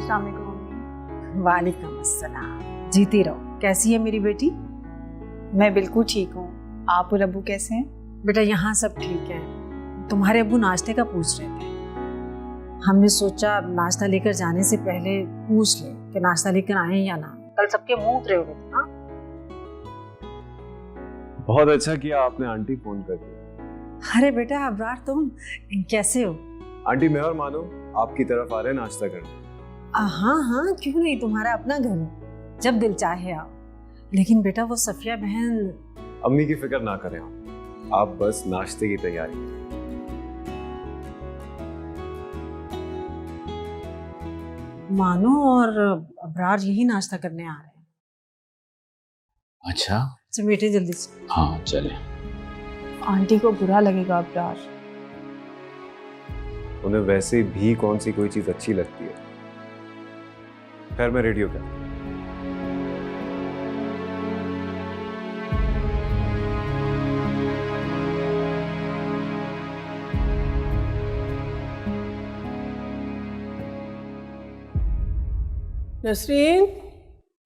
अस्सलाम वालेकुम मम्मी। वालेकुम अस्सलाम। जीती रहो। कैसी है मेरी बेटी? मैं बिल्कुल ठीक हूँ। आप और अब्बू कैसे हैं? बेटा यहाँ सब ठीक है। तुम्हारे अब्बू नाश्ते का पूछ रहे थे। हमने सोचा नाश्ता लेकर जाने से पहले पूछ ले कि नाश्ता लेकर आए या ना। कल सबके मुंह उतरे हुए थे ना। बहुत अच्छा किया आपने आंटी फोन कर दिया। अरे बेटा अबरार तुम कैसे हो? आंटी मैं और मानो आपकी तरफ आ रहे हैं नाश्ता करने। हाँ हाँ क्यों नहीं, तुम्हारा अपना घर है, जब दिल चाहे आओ। लेकिन बेटा वो सफिया बहन। अम्मी की फिक्र ना करें आप बस नाश्ते की तैयारी करें। मानो और अबरार यही नाश्ता करने आ रहे हैं। अच्छा तो बेटे जल्दी से। हाँ चले। आंटी को बुरा लगेगा अब्रार। उन्हें वैसे भी कौन सी कोई चीज अच्छी लगती है। खैर मैं रेडी हो गया। नसरीन,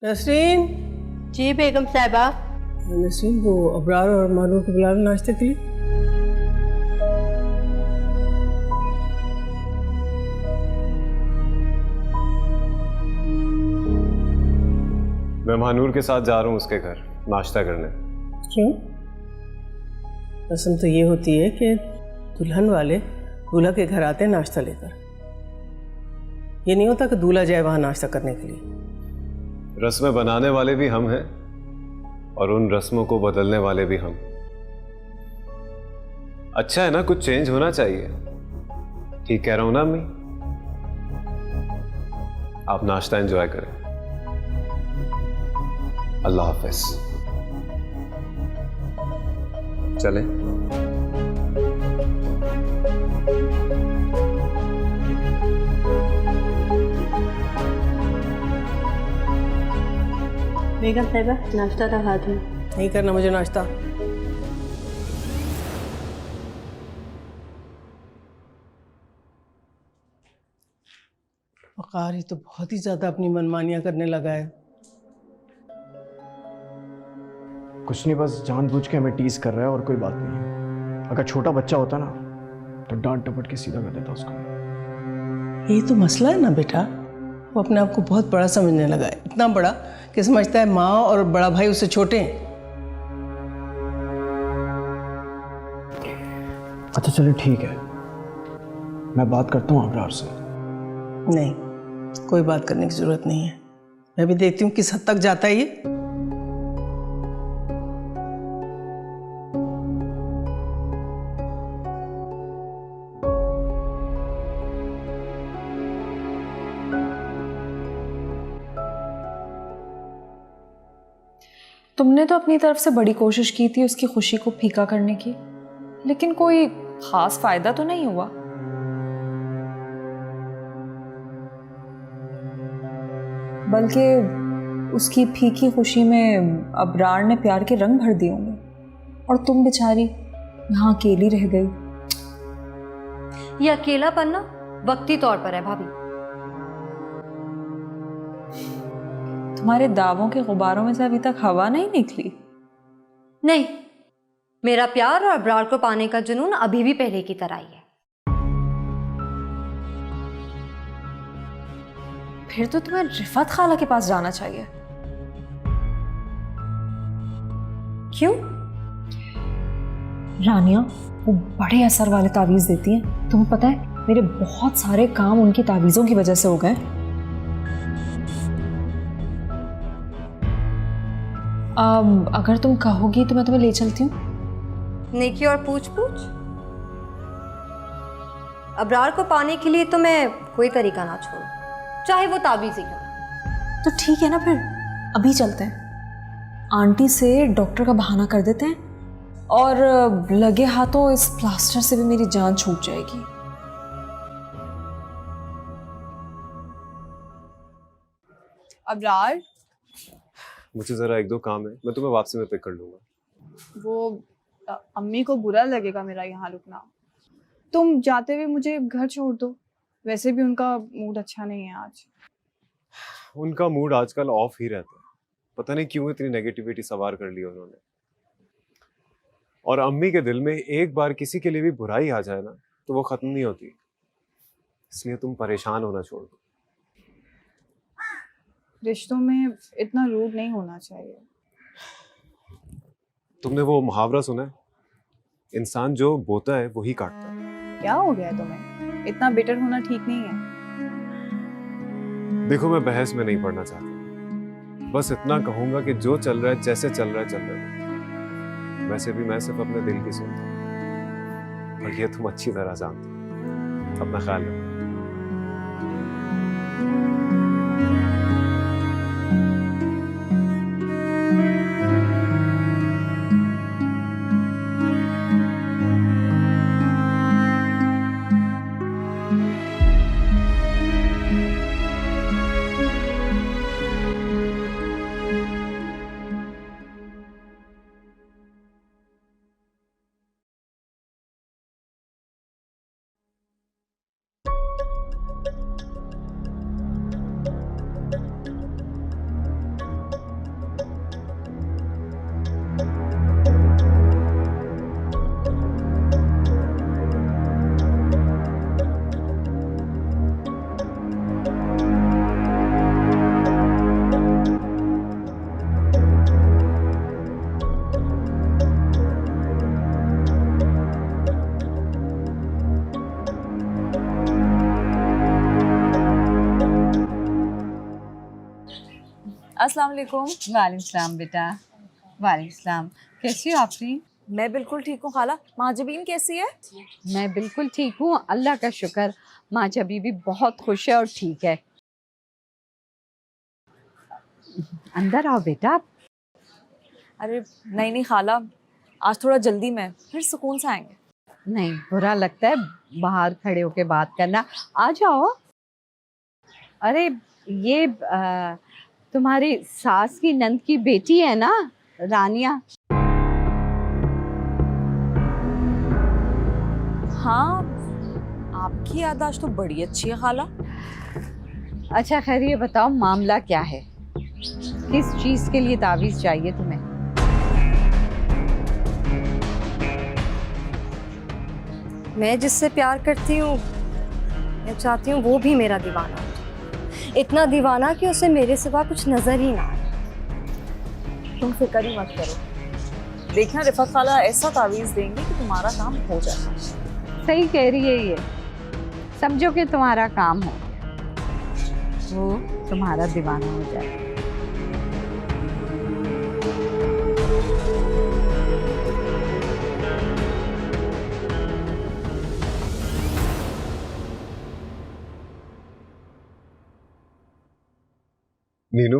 नसरीन। जी बेगम साहिबा। नसरीन वो अबरार और मानो को बुला लो नाश्ते के लिए। मैं महानूर के साथ जा रहा हूँ उसके घर नाश्ता करने। क्यों? रस्म तो ये होती है कि दुल्हन वाले दूल्हा के घर आते हैं नाश्ता लेकर। ये नहीं होता कि दूल्हा जाए वहां नाश्ता करने के लिए। रस्में बनाने वाले भी हम हैं और उन रस्मों को बदलने वाले भी हम। अच्छा है ना, कुछ चेंज होना चाहिए। ठीक कह रहा हूं ना अम्मी? आप नाश्ता एंजॉय करें। अल्लाह हाफिज। चलें। बेगम साहिबा नाश्ता का हाथ में। नहीं करना मुझे नाश्ता। वक़ार ये तो बहुत ही ज्यादा अपनी मनमानियां करने लगा है। कुछ नहीं, बस जानबूझ के हमें टीज कर रहा है और कोई बात नहीं। अगर छोटा बच्चा होता ना तो डांट टपट के सीधा कर देता उसको। ये तो मसला है ना बेटा। वो अपने आप को बहुत बड़ा समझने लगा है, इतना बड़ा कि समझता है माँ और बड़ा भाई उससे छोटे हैं। अच्छा चलो ठीक है, मैं बात करता हूँ अबरार से। नहीं, कोई बात करने की जरूरत नहीं है। मैं भी देखती हूँ किस हद तक जाता है ये। तुमने तो अपनी तरफ से बड़ी कोशिश की थी उसकी खुशी को फीका करने की, लेकिन कोई खास फायदा तो नहीं हुआ। बल्कि उसकी फीकी खुशी में अबरार ने प्यार के रंग भर दिए होंगे और तुम बेचारी यहाँ अकेली रह गई। ये अकेलापन ना वक्ती तौर पर है भाभी। तुम्हारे दावों के गुब्बारों में से अभी तक हवा नहीं निकली? नहीं, मेरा प्यार और अबरार को पाने का जुनून अभी भी पहले की तरह ही है। फिर तो तुम्हें रिफत खाला के पास जाना चाहिए। क्यों? रानिया वो बड़े असर वाले तावीज़ देती हैं। तुम्हें पता है मेरे बहुत सारे काम उनकी तावीज़ों की वजह से हो गए। अगर तुम कहोगी तो मैं तुम्हें ले चलती हूँ। नेकी और पूछ पूछ। अबरार को पाने के लिए तो मैं कोई तरीका ना छोड़ूं, चाहे वो ताबीज़ ही क्यों। तो ठीक है ना, फिर अभी चलते हैं। आंटी से डॉक्टर का बहाना कर देते हैं और लगे हाथों इस प्लास्टर से भी मेरी जान छूट जाएगी। अबरार, मुझे जरा एक दो काम है, मैं तुम्हें वापसी में पिक कर लूंगा। वो अम्मी को बुरा लगेगा मेरा यहाँ रुकना। तुम जाते हुए मुझे घर छोड़ दो, वैसे भी उनका मूड अच्छा नहीं है आज। उनका मूड आजकल ऑफ ही रहता है। पता नहीं क्यों इतनी नेगेटिविटी सवार कर ली उन्होंने। और अम्मी के दिल में एक बार किसी के लिए भी बुराई आ जाए ना तो वो खत्म नहीं होती। इसलिए तुम परेशान होना छोड़ दो। रिश्तों में इतना रूड नहीं होना चाहिए। तुमने वो मुहावरा सुना है, इंसान जो बोता है वही काटता है। क्या हो गया है तुम्हें? इतना बिटर होना ठीक नहीं है। देखो, मैं बहस में नहीं पड़ना चाहता, बस इतना कहूंगा कि जो चल रहा है, जैसे चल रहा है चल रहा है। वैसे भी मैं सिर्फ अपने दिल की सुनता हूँ और ये तुम अच्छी तरह जानते हो। अपना ख्याल रखो। अस्सलाम वालेकुम। वालेकुम सलाम बेटा। वालेकुम सलाम। कैसी हो आफरीन? मैं बिल्कुल ठीक हूँ खाला। माजबीन कैसी है? मैं बिल्कुल ठीक हूँ, अल्लाह का शुक्र। माँ जबी भी बहुत खुश है और ठीक है। अंदर आओ बेटा। अरे नहीं नहीं खाला, आज थोड़ा जल्दी में, फिर सुकून से आएंगे। नहीं, बुरा लगता है बाहर खड़े होके बात करना। आ जाओ। अरे ये तुम्हारी सास की नंद की बेटी है ना, रानिया? हाँ, आपकी याददाश्त तो बड़ी अच्छी है खाला। अच्छा खैर, ये बताओ मामला क्या है? किस चीज़ के लिए तावीज़ चाहिए तुम्हें? मैं जिससे प्यार करती हूँ, मैं चाहती हूँ वो भी मेरा दीवाना हो। इतना दीवाना कि उसे मेरे सिवा कुछ नजर ही ना आए। तुम फिक्र ही मत करो, देखना रिफत खाला ऐसा तावीज़ देंगे कि तुम्हारा काम हो जाएगा। सही कह रही है ये। समझो कि तुम्हारा काम हो, वो तुम्हारा दीवाना हो जाए। नीनू,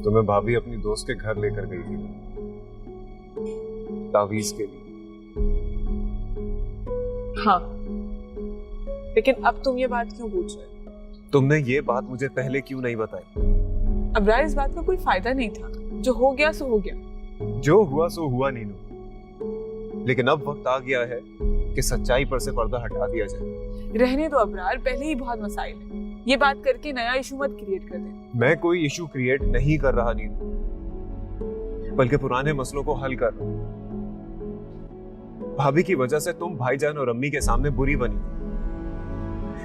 तुम्हें भाभी अपनी दोस्त के घर लेकर गई थी तावीज के लिए। हाँ, लेकिन अब तुम ये बात क्यों पूछ रहे हो? तुमने ये बात मुझे पहले क्यों नहीं बताई? अब्रार, इस बात का कोई फायदा नहीं था। जो हो गया सो हो गया। जो हुआ सो हुआ नीनू, लेकिन अब वक्त आ गया है कि सच्चाई पर से पर्दा हटा दिया जाए। रहने दो अब्रार, पहले ही बहुत मसाइल है। ये बात करके नया इशू मत क्रिएट कर दे। मैं कोई इशू क्रिएट नहीं कर रहा नीनू, बल्कि पुराने मसलों को हल कर रहा हूं। भाभी की वजह से तुम भाईजान और अम्मी के सामने बुरी बनी।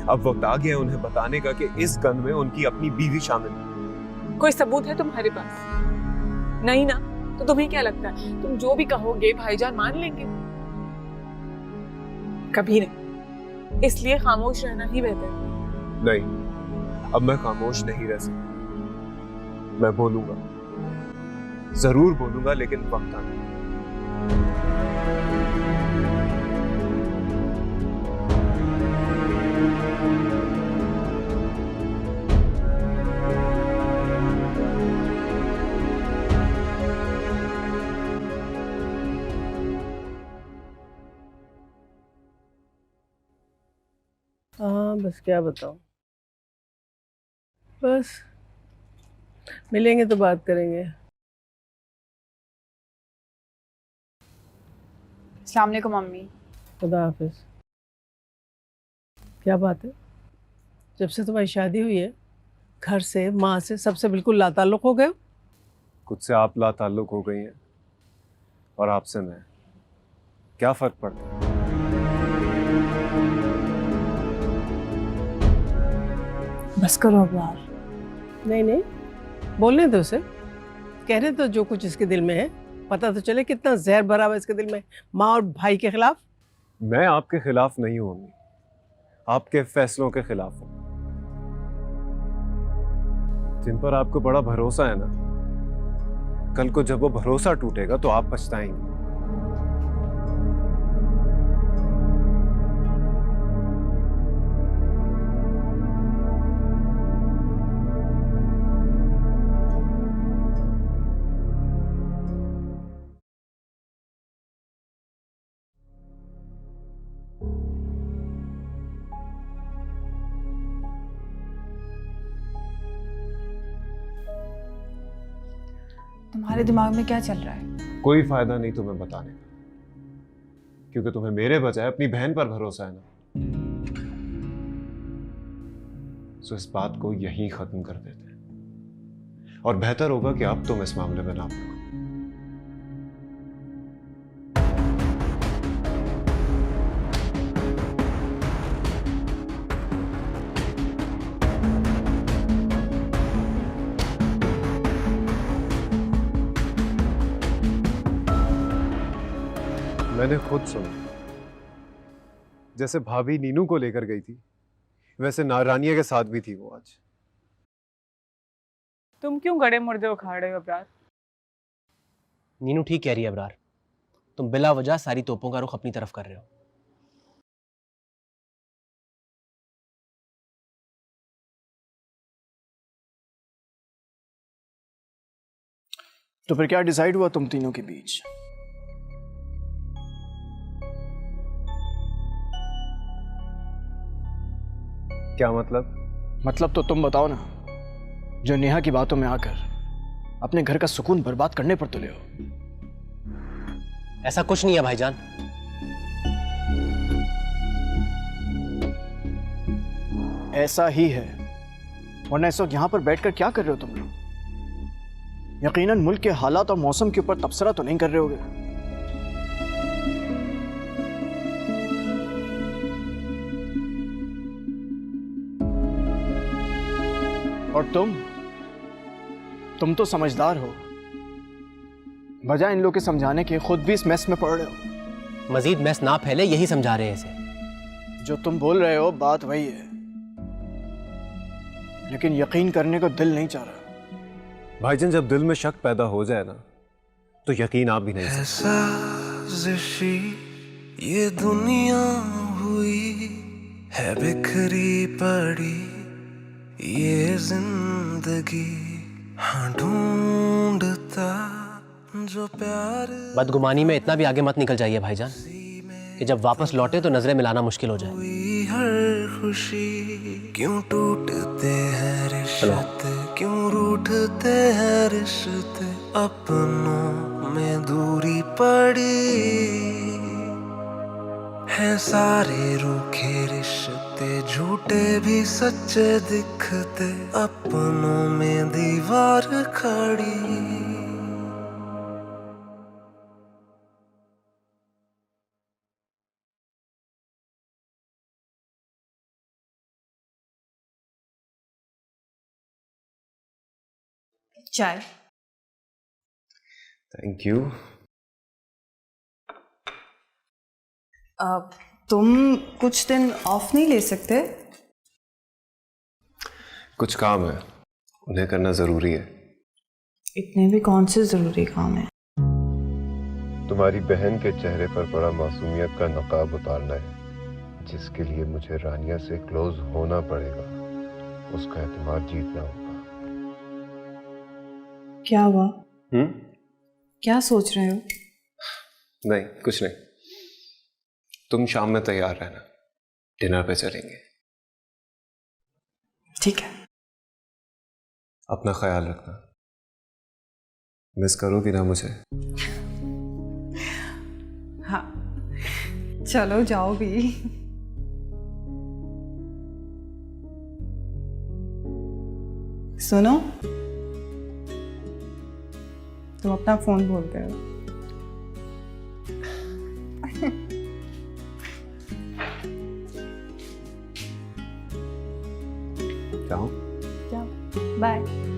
अब वक्त आ गया उन्हें बताने का कि इस गन में उनकी अपनी बीवी शामिल है। कोई सबूत है तुम्हारे पास? नहीं ना, तो तुम्हें क्या लगता है तुम जो भी कहोगे भाईजान मान लेंगे? कभी नहीं। इसलिए खामोश रहना ही बेहतर है। नहीं, अब मैं खामोश नहीं रह सकता। मैं बोलूंगा, जरूर बोलूंगा, लेकिन वक्त आने। हाँ, बस क्या बताऊँ। बस मिलेंगे तो बात करेंगे। अस्सलाम वालेकुम मम्मी। खुदा हाफिज। क्या बात है? जब से तुम्हारी शादी हुई है घर से, माँ से, सबसे बिल्कुल लाताल्लुक हो गए हो। खुद से आप लाताल्लुक हो गई हैं और आपसे मैं, क्या फर्क पड़ता है? बस करो अब यार। नहीं नहीं, बोलने दो उसे, कहने दो जो कुछ इसके दिल में है, पता तो चले कितना जहर भरा हुआ इसके दिल में माँ और भाई के खिलाफ। मैं आपके खिलाफ नहीं हूं अम्मी, आपके फैसलों के खिलाफ हूं, जिन पर आपको बड़ा भरोसा है ना। कल को जब वो भरोसा टूटेगा तो आप पछताएंगे। तुम्हारे दिमाग में क्या चल रहा है? कोई फायदा नहीं तुम्हें बताने का, क्योंकि तुम्हें मेरे बजाय अपनी बहन पर भरोसा है ना। सो इस बात को यहीं खत्म कर देते हैं, और बेहतर होगा कि अब तुम इस मामले में ना पड़ो। मैंने खुद सुना, जैसे भाभी नीनू को लेकर गई थी, वैसे रानिया के साथ भी थी वो आज। तुम क्यों गड़े मुर्दे उखाड़ रहे हो अबरार? नीनू ठीक कह रही है अबरार, तुम बिला वजह सारी तोपों का रुख अपनी तरफ कर रहे हो। तो फिर क्या डिसाइड हुआ तुम तीनों के बीच? क्या मतलब? मतलब तो तुम बताओ ना, जो नेहा की बातों में आकर अपने घर का सुकून बर्बाद करने पर तुले हो। ऐसा कुछ नहीं है भाईजान। ऐसा ही है, वरना इस वक्त यहां पर बैठकर क्या कर रहे हो तुम लोग? यकीनन मुल्क के हालात और मौसम के ऊपर तबसरा तो नहीं कर रहे होगे। और तुम तो समझदार हो, बजाय इन लोग के समझाने के खुद भी इस मैस में पड़ रहे हो। मजीद मैस ना फैले यही समझा रहे हैं इसे। जो तुम बोल रहे हो बात वही है, लेकिन यकीन करने को दिल नहीं चाह रहा। भाईजान, जब दिल में शक पैदा हो जाए ना, तो यकीन आप भी नहीं सकते। ये दुनिया हुई है बिखरी पड़ी, ये जिंदगी हाँ ढूंढता जो प्यार। बदगुमानी में इतना भी आगे मत निकल जाइए भाईजान कि जब वापस लौटे तो नजरें मिलाना मुश्किल हो जाए। हर खुशी क्यों टूटते हैं रिश्ते, क्यों रूठते हैं रिश्ते, अपनों में दूरी पड़ी है। सारे रूखे रिश्ते झूठे भी सच्चे दिखते, अपनों में दीवार खड़ी। चाय। Thank you. तुम कुछ दिन ऑफ नहीं ले सकते? कुछ काम है, उन्हें करना जरूरी है। इतने भी कौन से जरूरी काम है? तुम्हारी बहन के चेहरे पर बड़ा मासूमियत का नकाब उतारना है, जिसके लिए मुझे रानिया से क्लोज होना पड़ेगा, उसका एतमाद जीतना होगा। क्या हुआ? क्या सोच रहे हो? नहीं, कुछ नहीं। तुम शाम में तैयार रहना, डिनर पे चलेंगे। ठीक है। अपना ख्याल रखना, मिस करोगी ना मुझे? हाँ, चलो जाओ भी। सुनो, तुम अपना फोन भूल गए हो। जाओ। जाओ, bye.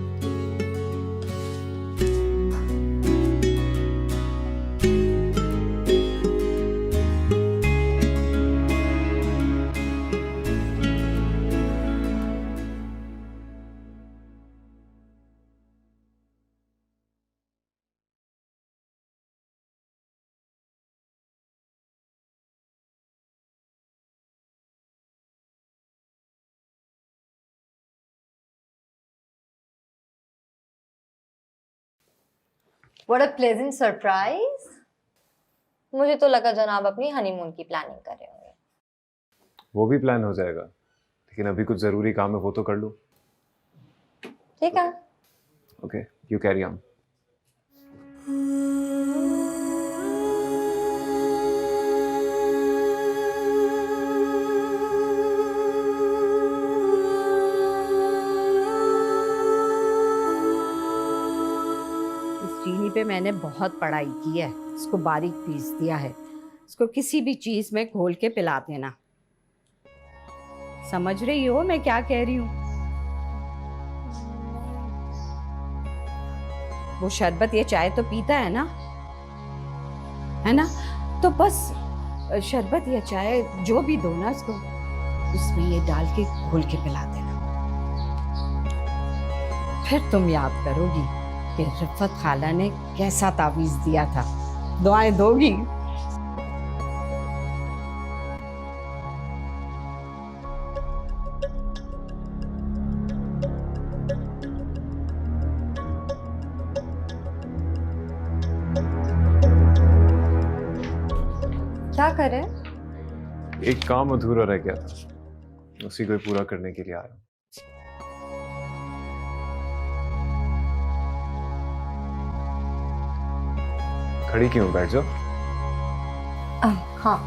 What a pleasant surprise. मुझे तो लगा जनाब अपनी हनीमून की प्लानिंग कर रहे होंगे। वो भी प्लान हो जाएगा, लेकिन अभी कुछ जरूरी काम है, वो तो कर लूं। ठीक है। Okay, you carry on. चीनी पे मैंने बहुत पढ़ाई की है, इसको बारीक पीस दिया है। इसको किसी भी चीज में घोल के पिला देना। समझ रही हो मैं क्या कह रही हूँ? वो शरबत ये चाय तो पीता है ना? तो बस शरबत या चाय जो भी दो ना इसको, उसमें ये डाल के घोल के पिला देना। फिर तुम याद करोगी कि रिफत खाला ने कैसा तावीज दिया था। दुआएं दोगी? क्या करे? एक काम अधूरा रह गया था, उसी को पूरा करने के लिए आया। खड़ी क्यों? बैठ जाओ। हाँ।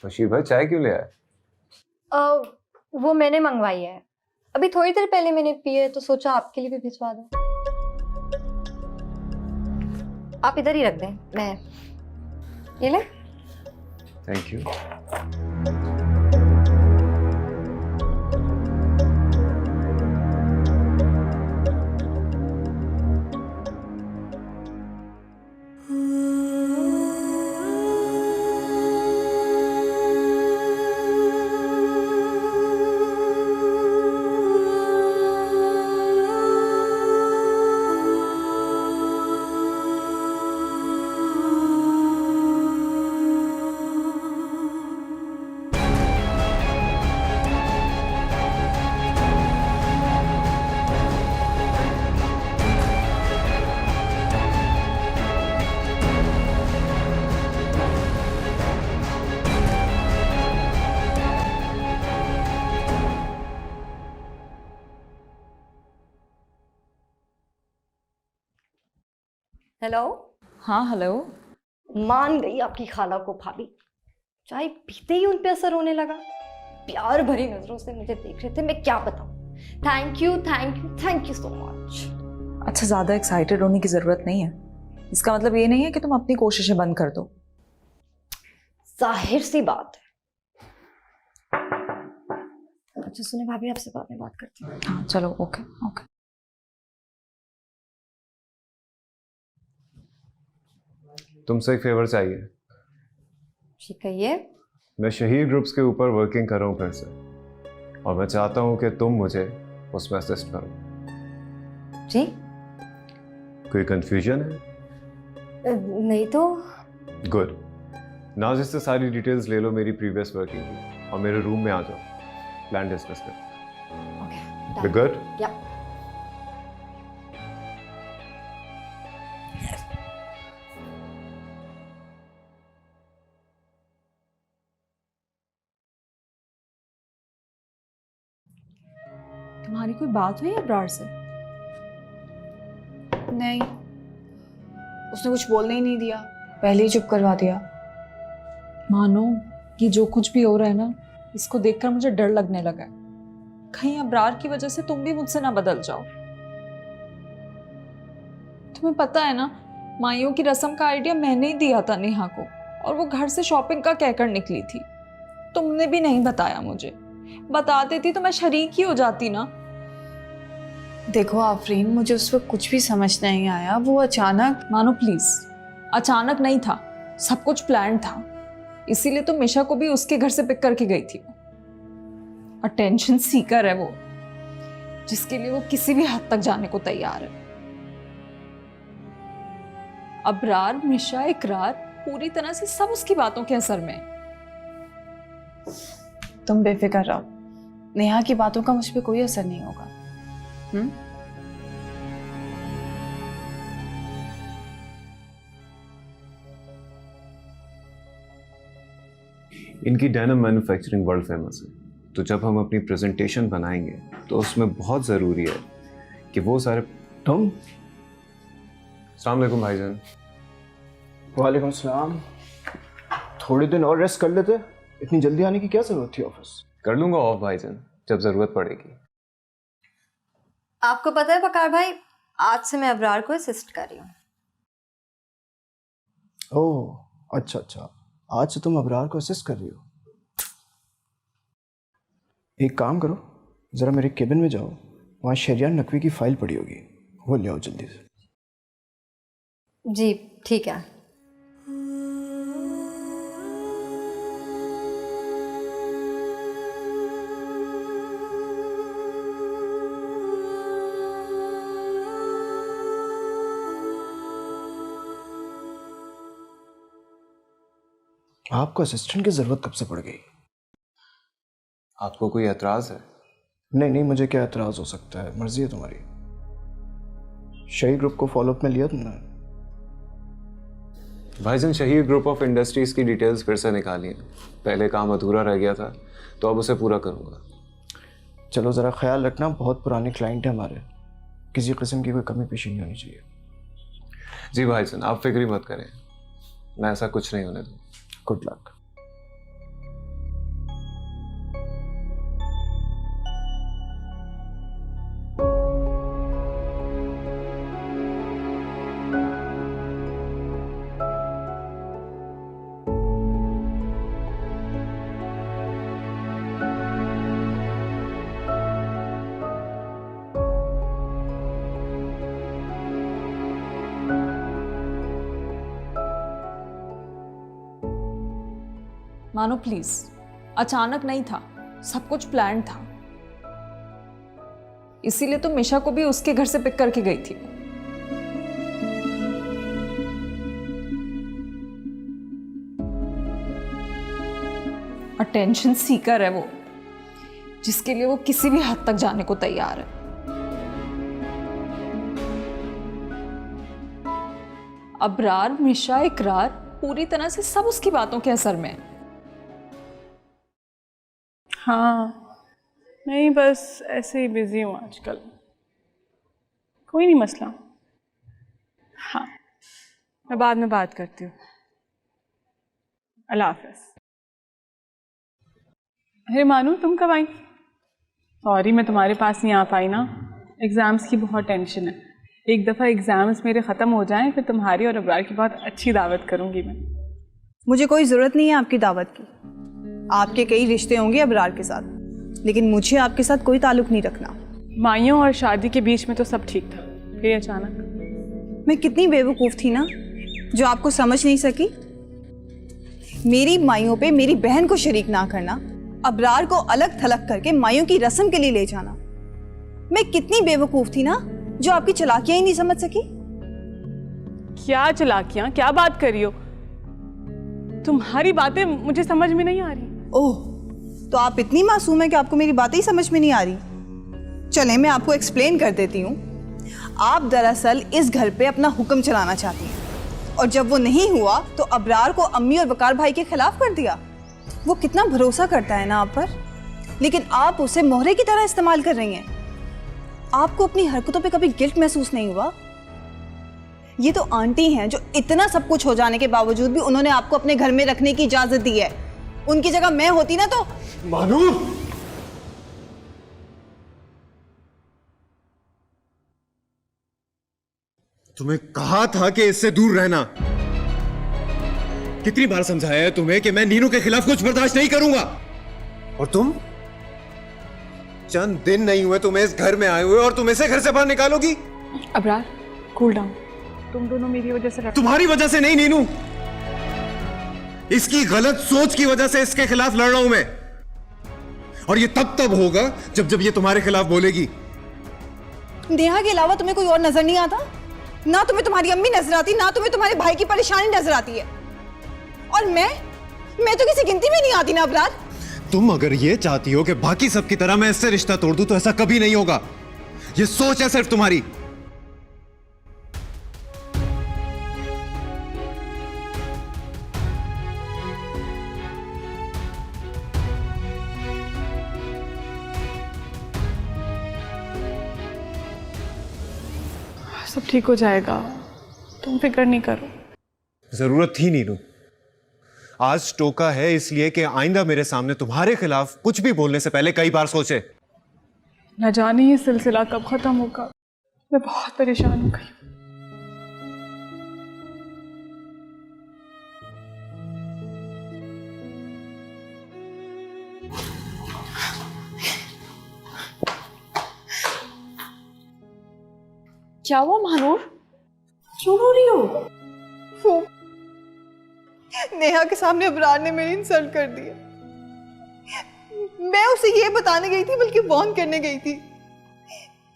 बशीर भाई चाय क्यों ले आए? वो मैंने मंगवाई है, अभी थोड़ी देर पहले मैंने पी है, तो सोचा आपके लिए भी भिजवा दूं। आप इधर ही रख दें, मैं ये ले। Thank you. हेलो। हाँ हेलो। मान गई आपकी खाला को भाभी, चाय पीते ही उन पे असर होने लगा। प्यार भरी नजरों से मुझे देख रहे थे, मैं क्या बताऊं। Thank you thank you thank you so much. अच्छा, ज्यादा एक्साइटेड होने की जरूरत नहीं है। इसका मतलब ये नहीं है कि तुम अपनी कोशिशें बंद कर दो। जाहिर सी बात है। अच्छा सुने भाभी, आपसे बाद में बात करती हूँ। हाँ चलो, ओके ओके। तुमसे एक फेवर चाहिए। ठीक कहिए। मैं शहीद ग्रुप्स के ऊपर वर्किंग कर रहा हूँ फिर से, और मैं चाहता हूँ कि तुम मुझे उसमें असिस्ट करो। जी? कोई कंफ्यूजन है? नहीं तो। गुड। नाजिर से सारी डिटेल्स ले लो मेरी प्रीवियस वर्किंग की, और मेरे रूम में आ जाओ, प्लान डिस्कस करते हैं। ओके। गुड? या। तुम्हारी कोई बात हुई अब्रार से? नहीं, उसने कुछ बोलने ही नहीं दिया, पहले ही चुप करवा दिया। मानो ये जो कुछ भी हो रहा है ना, इसको देखकर मुझे डर लगने लगा है। कहीं अबरार की वजह से तुम भी मुझसे ना बदल जाओ। तुम्हें पता है ना, माइयों की रस्म का आइडिया मैंने ही दिया था नेहा को, और वो घर से शॉपिंग का कहकर निकली थी। तुमने भी नहीं बताया मुझे, बता देती तो मैं शरीक ही हो जाती ना। देखो आफरीन, मुझे उस वक्त कुछ भी समझ नहीं आया, वो अचानक। मानो प्लीज, अचानक नहीं था, सब कुछ प्लान था। इसीलिए तो मिशा को भी उसके घर से पिक करके गई थी। अटेंशन सीकर है वो, जिसके लिए वो किसी भी हद तक जाने को तैयार है। अबरार, मिशा, इकरार, पूरी तरह से सब उसकी बातों के असर में। तुम बेफिक्र रहो, नेहा की बातों का मुझ पे कोई असर नहीं होगा। इनकी डेनिम मैन्युफैक्चरिंग वर्ल्ड फेमस है, तो जब हम अपनी प्रेजेंटेशन बनाएंगे तो उसमें बहुत ज़रूरी है कि वो सारे। तुम? अस्सलाम वालेकुम भाईजान। वालेकुम सलाम। थोड़े दिन और रेस्ट कर लेते, इतनी जल्दी आने की क्या जरूरत थी ऑफिस? कर लूंगा ऑफ भाईजान, जब ज़रूरत पड़ेगी। आपको पता है वकार भाई, आज से मैं अबरार को असिस्ट कर रही हूँ। ओह अच्छा अच्छा, आज से तुम अबरार को असिस्ट कर रही हो। एक काम करो, ज़रा मेरे केबिन में जाओ, वहाँ शरियान नकवी की फाइल पड़ी होगी, वो ले आओ जल्दी से। जी ठीक है। आपको असिस्टेंट की ज़रूरत कब से पड़ गई? आपको कोई एतराज़ है? नहीं नहीं, मुझे क्या एतराज़ हो सकता है, मर्जी है तुम्हारी। शही ग्रुप को फॉलोअप में लिया तुमने? भाईजान, शहीद ग्रुप ऑफ इंडस्ट्रीज़ की डिटेल्स फिर से निकाली हैं। पहले काम अधूरा रह गया था, तो अब उसे पूरा करूँगा। चलो ज़रा ख्याल रखना, बहुत पुराने क्लाइंट हैं हमारे, किसी किस्म की कोई कमी पेशी नहीं होनी चाहिए। जी भाईजान, आप फिक्र मत करें, मैं ऐसा कुछ नहीं होने दूँ। Good luck. मानो प्लीज, अचानक नहीं था, सब कुछ प्लान था। इसीलिए तो मिशा को भी उसके घर से पिक करके गई थी। अटेंशन सीकर है वो, जिसके लिए वो किसी भी हद तक जाने को तैयार है। अबरार, मिशा, इकरार, पूरी तरह से सब उसकी बातों के असर में। हाँ, नहीं बस ऐसे ही बिजी हूँ आजकल, कोई नहीं मसला। हाँ, मैं बाद में बात करती हूँ। अल्लाह हाफ़िज़। अरे मानू, तुम कब आई? सॉरी मैं तुम्हारे पास नहीं आ पाई ना, एग्ज़ाम्स की बहुत टेंशन है। एक दफ़ा एग्ज़ाम्स मेरे ख़त्म हो जाएं, फिर तुम्हारी और अबरार की बहुत अच्छी दावत करूँगी मैं। मुझे कोई ज़रूरत नहीं है आपकी दावत की। आपके कई रिश्ते होंगे अबरार के साथ, लेकिन मुझे आपके साथ कोई ताल्लुक़ नहीं रखना। माइयों और शादी के बीच में तो सब ठीक था, फिर अचानक। मैं कितनी बेवकूफ़ थी ना, जो आपको समझ नहीं सकी। मेरी माइयों पे मेरी बहन को शरीक ना करना, अबरार को अलग थलग करके माइयों की रस्म के लिए ले जाना। मैं कितनी बेवकूफ़ थी ना, जो आपकी चालाकियां ही नहीं समझ सकी। क्या चालाकियां? क्या बात कर रही हो? तुम्हारी बातें मुझे समझ में नहीं आ रही। ओह, तो आप इतनी मासूम हैं कि आपको मेरी बातें ही समझ में नहीं आ रही। चलें मैं आपको एक्सप्लेन कर देती हूँ। आप दरअसल इस घर पे अपना हुक्म चलाना चाहती हैं, और जब वो नहीं हुआ तो अबरार को अम्मी और वकार भाई के खिलाफ कर दिया। वो कितना भरोसा करता है ना आप पर, लेकिन आप उसे मोहरे की तरह इस्तेमाल कर रही हैं। आपको अपनी हरकतों पे कभी गिल्ट महसूस नहीं हुआ? ये तो आंटी हैं जो इतना सब कुछ हो जाने के बावजूद भी उन्होंने आपको अपने घर में रखने की इजाजत दी है। उनकी जगह मैं होती ना तो। मानू, तुम्हें कहा था कि इससे दूर रहना। कितनी बार समझाया है तुम्हें कि मैं नीनू के खिलाफ कुछ बर्दाश्त नहीं करूंगा, और तुम चंद दिन नहीं हुए तुम्हें इस घर में आए हुए और तुम इसे घर से बाहर निकालोगी। Abrar, cool down. तुम दोनों मेरी वजह से तुम्हारी वजह से नहीं नीनू, इसकी गलत सोच की वजह से इसके खिलाफ लड़ रहा हूं मैं, और ये तब होगा जब ये तुम्हारे खिलाफ बोलेगी। नेहा के अलावा तुम्हें कोई और नजर नहीं आता? ना तुम्हें तुम्हारी अम्मी नजर आती, ना तुम्हें तुम्हारे भाई की परेशानी नजर आती है, और मैं तो किसी गिनती में नहीं आती ना अबरार। तुम अगर ये चाहती हो कि बाकी सबकी तरह मैं इससे रिश्ता तोड़ दूं तो ऐसा कभी नहीं होगा। ये सोच है सिर्फ तुम्हारी। सब ठीक हो जाएगा, तुम फिक्र नहीं करो। जरूरत थी नीनू, आज टोका है इसलिए कि आइंदा मेरे सामने तुम्हारे खिलाफ कुछ भी बोलने से पहले कई बार सोचे। न जाने ये सिलसिला कब खत्म होगा। मैं बहुत परेशान हो गई। क्या हुआ महानूर, क्यों रो रही हो? नेहा के सामने अबरार ने मेरी इंसल्ट कर दी। मैं उसे ये बताने गई थी, बल्कि वार्न करने गई थी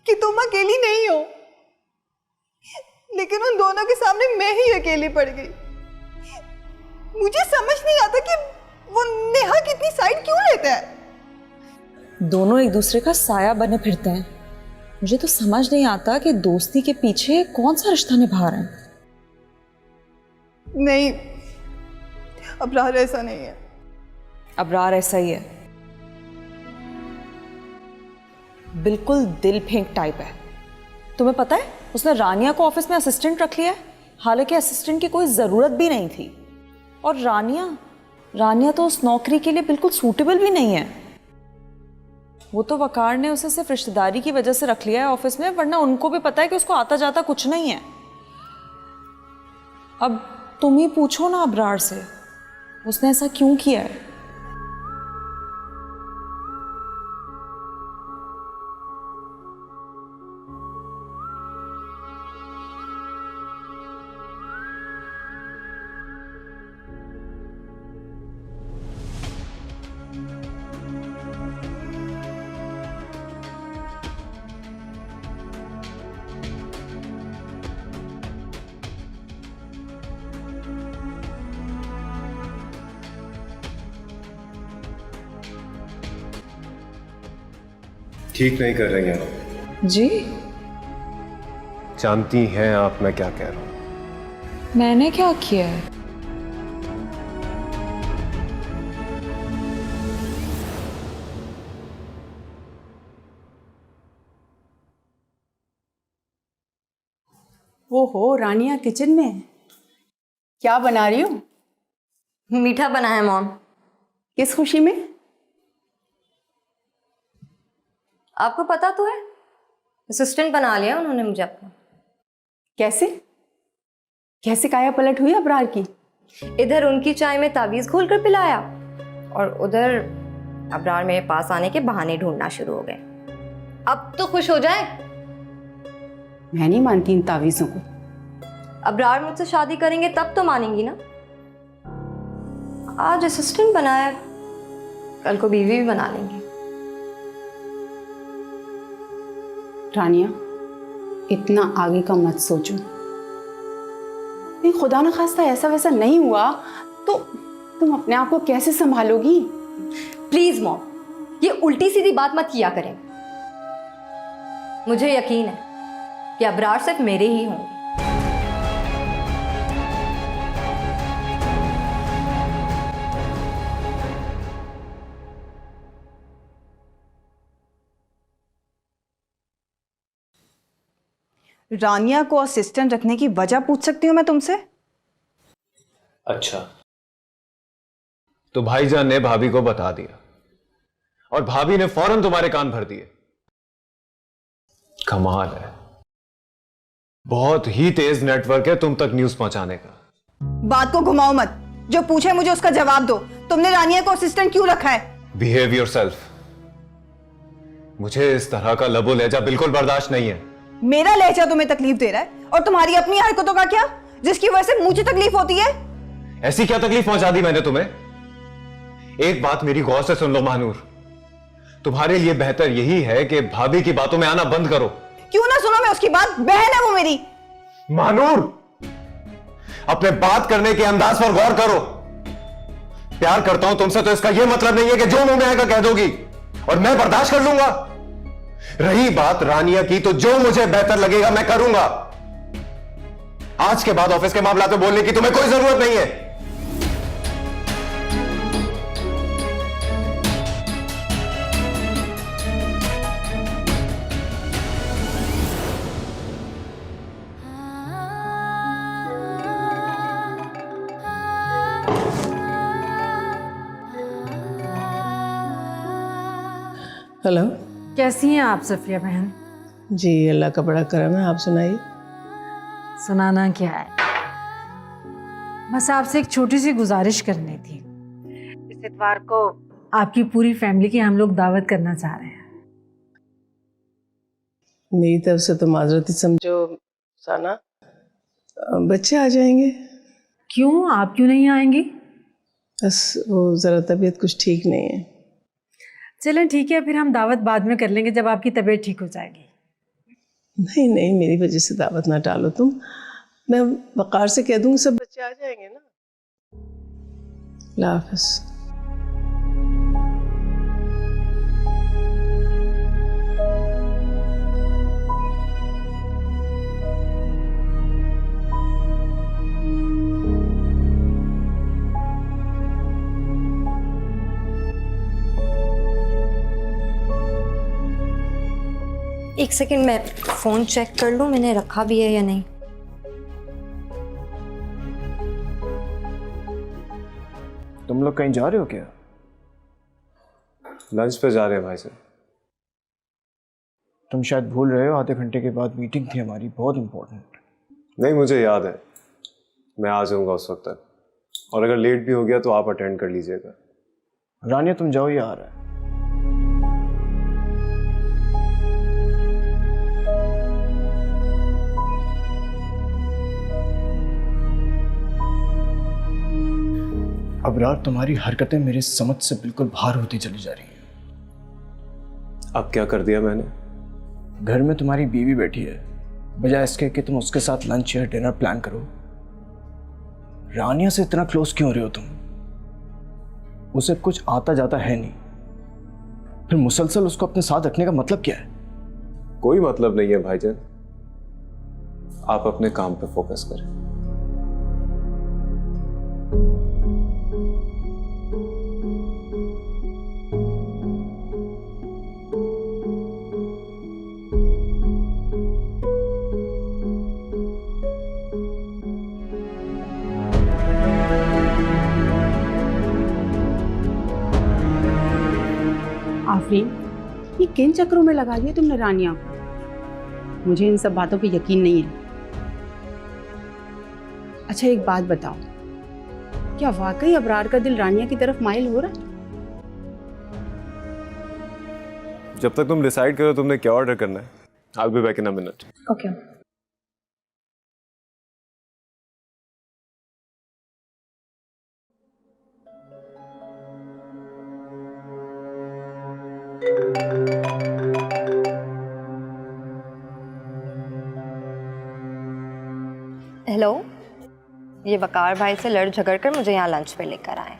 कि तुम अकेली नहीं हो, लेकिन उन दोनों के सामने मैं ही अकेली पड़ गई। मुझे समझ नहीं आता कि वो नेहा की इतनी साइड क्यों लेता है। दोनों एक दूसरे का साया बने फिरते हैं। मुझे तो समझ नहीं आता कि दोस्ती के पीछे कौन सा रिश्ता निभा रहे हैं। नहीं, अबरार ऐसा नहीं है। अबरार ऐसा ही है, बिल्कुल दिल फेंक टाइप है। तुम्हें पता है उसने रानिया को ऑफिस में असिस्टेंट रख लिया है, हालांकि असिस्टेंट की कोई ज़रूरत भी नहीं थी। और रानिया तो उस नौकरी के लिए बिल्कुल सूटेबल भी नहीं है। वो तो वकार ने उसे सिर्फ रिश्तेदारी की वजह से रख लिया है ऑफिस में, वरना उनको भी पता है कि उसको आता जाता कुछ नहीं है। अब तुम ही पूछो ना अबरार से, उसने ऐसा क्यों किया है। ठीक नहीं कर रही हैं जी, जानती हैं आप मैं क्या कह रहा हूं। मैंने क्या किया है? वो हो रानिया किचन में क्या बना रही हो? मीठा बना है मॉम। किस खुशी में? आपको पता तो है, असिस्टेंट बना लिया उन्होंने मुझे अपना। कैसे कैसे काया पलट हुई अबरार की? इधर उनकी चाय में तावीज घोल कर पिलाया, और उधर अबरार मेरे पास आने के बहाने ढूंढना शुरू हो गए। अब तो खुश हो जाए। मैं नहीं मानती इन तावीजों को। अबरार मुझसे शादी करेंगे तब तो मानेंगी ना। आज असिस्टेंट बनाया, कल को बीवी भी बना लेंगे। रानिया, इतना आगे का मत सोचो। नहीं, खुदा न खास्ता ऐसा वैसा नहीं हुआ तो तुम अपने आप को कैसे संभालोगी? प्लीज मॉम, ये उल्टी सीधी बात मत किया करें। मुझे यकीन है कि अबरार सिर्फ मेरे ही होंगे। रानिया को असिस्टेंट रखने की वजह पूछ सकती हूँ मैं तुमसे? अच्छा, तो भाईजान ने भाभी को बता दिया और भाभी ने फौरन तुम्हारे कान भर दिए। कमाल है, बहुत ही तेज नेटवर्क है तुम तक न्यूज पहुंचाने का। बात को घुमाओ मत, जो पूछे मुझे उसका जवाब दो। तुमने रानिया को असिस्टेंट क्यों रखा है? Behave yourself. मुझे इस तरह का लबो लहजा बिल्कुल बर्दाश्त नहीं है। मेरा लहजा तुम्हें तकलीफ दे रहा है और तुम्हारी अपनी हरकतों का क्या, जिसकी वजह से मुझे तकलीफ होती है? ऐसी क्या तकलीफ पहुंचा दी मैंने तुम्हें? एक बात मेरी गौर से सुन लो महानूर, तुम्हारे लिए बेहतर यही है कि भाभी की बातों में आना बंद करो। क्यों ना सुनो मैं उसकी बात, बहन है वो मेरी। महानूर, अपने बात करने के अंदाज पर गौर करो। प्यार करता हूं तुमसे तो इसका यह मतलब नहीं है कि जो मुंह में आएगा कह दोगी और मैं बर्दाश्त कर लूंगा। रही बात रानिया की, तो जो मुझे बेहतर लगेगा मैं करूंगा। आज के बाद ऑफिस के मामला में बोलने की तुम्हें कोई जरूरत नहीं है। हेलो, कैसी हैं आप सफिया बहन? जी अल्लाह का बड़ा करम है, आप सुनाइए। सुनाना क्या है, बस आपसे एक छोटी सी गुजारिश करनी थी। इस इतवार को आपकी पूरी फैमिली की हम लोग दावत करना चाह रहे हैं। मेरी तरफ से तो माजरत ही समझो साना, बच्चे आ जाएंगे। क्यों, आप क्यों नहीं आएंगी? बस वो ज़रा तबीयत कुछ ठीक नहीं है। चलें ठीक है, फिर हम दावत बाद में कर लेंगे जब आपकी तबीयत ठीक हो जाएगी। नहीं नहीं, मेरी वजह से दावत ना टालो तुम। मैं वक़ार से कह दूंगी सब बच्चे आ जाएंगे ना। अल्लाह हाफ़िज़। एक सेकंड, मैं फोन चेक कर लूं मैंने रखा भी है या नहीं। तुम लोग कहीं जा रहे हो क्या? लंच पे जा रहे हैं भाई साहब। तुम शायद भूल रहे हो, आधे घंटे के बाद मीटिंग थी हमारी, बहुत इंपॉर्टेंट। नहीं, मुझे याद है, मैं आ जाऊंगा उस वक्त तक, और अगर लेट भी हो गया तो आप अटेंड कर लीजिएगा। रानिया तुम जाओ, ये आ रहा है। अबरार, तुम्हारी हरकतें मेरे समझ से बिल्कुल बाहर होती चली जा रही हैं। अब क्या कर दिया मैंने? घर में तुम्हारी बीवी बैठी है, बजाय इसके कि तुम उसके साथ लंच या डिनर प्लान करो। रानिया से इतना क्लोज क्यों रहे हो तुम? उसे कुछ आता जाता है नहीं, फिर मुसलसल उसको अपने साथ रखने का मतलब क्या है? कोई मतलब नहीं है भाईजान, आप अपने काम पे फोकस करें। आफरीन, ये किन चक्रों में लगा दिया तुमने रानिया को? मुझे इन सब बातों पे यकीन नहीं है। अच्छा एक बात बताओ, क्या वाकई अबरार का दिल रानिया की तरफ माइल हो रहा है? जब तक तुम डिसाइड करो तुमने क्या ऑर्डर करना है, I will be back in a minute. Okay. Hello, ये वकार भाई से लड़ झगड़ कर मुझे यहाँ लंच पे लेकर आए।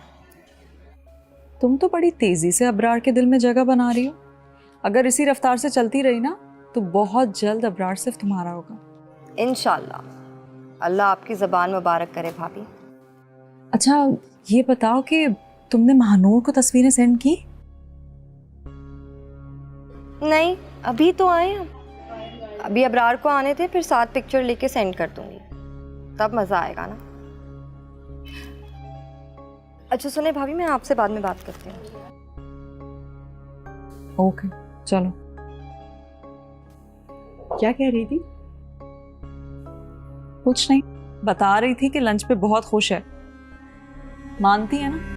तुम तो बड़ी तेजी से अबरार के दिल में जगह बना रही हो। अगर इसी रफ्तार से चलती रही ना तो बहुत जल्द अबरार सिर्फ तुम्हारा होगा। इंशाल्लाह। अल्लाह आपकी ज़बान मुबारक करे भाभी। अच्छा ये बताओ कि तुमने महानूर को तस्वीरें सेंड की? नहीं, अभी तो आए हम। अभी अबरार को आने थे, फिर 7 पिक्चर लेके सेंड कर दूंगी, तब मज़ा आएगा ना। अच्छा सुने भाभी, मैं आपसे बाद में बात करती हूँ। ओके चलो। क्या कह रही थी? कुछ नहीं, बता रही थी कि लंच पे बहुत खुश है। मानती है ना?